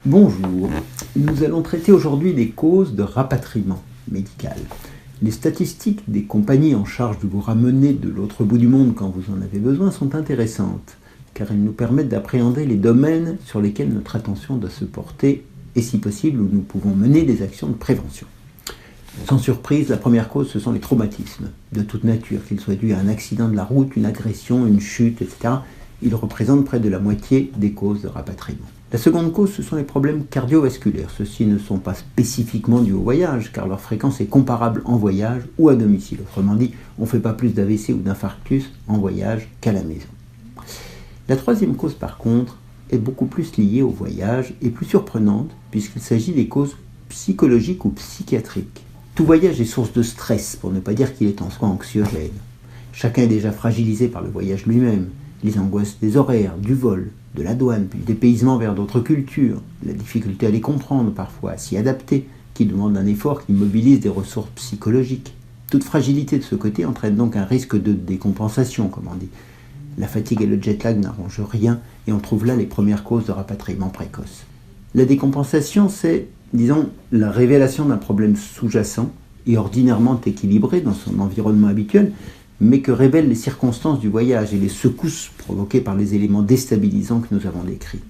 Bonjour, nous allons traiter aujourd'hui des causes de rapatriement médical. Les statistiques des compagnies en charge de vous ramener de l'autre bout du monde quand vous en avez besoin sont intéressantes, car elles nous permettent d'appréhender les domaines sur lesquels notre attention doit se porter et si possible où nous pouvons mener des actions de prévention. Sans surprise, la première cause, ce sont les traumatismes, de toute nature, qu'ils soient dus à un accident de la route, une agression, une chute, etc. Ils représentent près de la moitié des causes de rapatriement. La seconde cause, ce sont les problèmes cardiovasculaires. Ceux-ci ne sont pas spécifiquement dus au voyage, car leur fréquence est comparable en voyage ou à domicile. Autrement dit, on ne fait pas plus d'AVC ou d'infarctus en voyage qu'à la maison. La troisième cause, par contre, est beaucoup plus liée au voyage et plus surprenante, puisqu'il s'agit des causes psychologiques ou psychiatriques. Tout voyage est source de stress, pour ne pas dire qu'il est en soi anxiogène. Chacun est déjà fragilisé par le voyage lui-même. Les angoisses des horaires, du vol, de la douane, puis le dépaysement vers d'autres cultures, la difficulté à les comprendre parfois, à s'y adapter, qui demande un effort qui mobilise des ressources psychologiques. Toute fragilité de ce côté entraîne donc un risque de décompensation, comme on dit. La fatigue et le jet lag n'arrangent rien, et on trouve là les premières causes de rapatriement précoce. La décompensation, c'est, disons, la révélation d'un problème sous-jacent et ordinairement équilibré dans son environnement habituel, mais que révèlent les circonstances du voyage et les secousses provoquées par les éléments déstabilisants que nous avons décrits.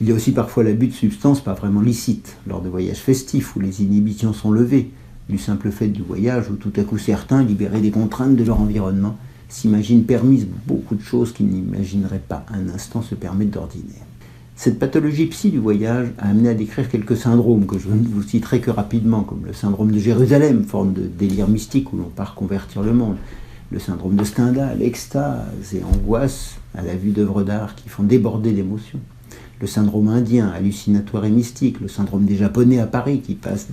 Il y a aussi parfois l'abus de substances pas vraiment licites, lors de voyages festifs où les inhibitions sont levées, du simple fait du voyage où tout à coup certains, libérés des contraintes de leur environnement, s'imaginent permises beaucoup de choses qu'ils n'imagineraient pas un instant se permettre d'ordinaire. Cette pathologie psy du voyage a amené à décrire quelques syndromes que je ne vous citerai que rapidement, comme le syndrome de Jérusalem, forme de délire mystique où l'on part convertir le monde, le syndrome de Stendhal, extase et angoisse à la vue d'œuvres d'art qui font déborder d'émotions. Le syndrome indien, hallucinatoire et mystique. Le syndrome des Japonais à Paris qui passe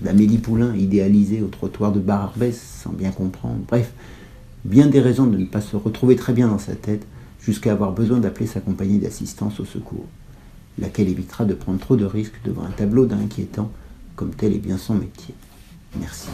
d'Amélie Poulain idéalisée au trottoir de Barbès sans bien comprendre. Bref, bien des raisons de ne pas se retrouver très bien dans sa tête jusqu'à avoir besoin d'appeler sa compagnie d'assistance au secours, laquelle évitera de prendre trop de risques devant un tableau d'inquiétant comme tel est bien son métier. Merci.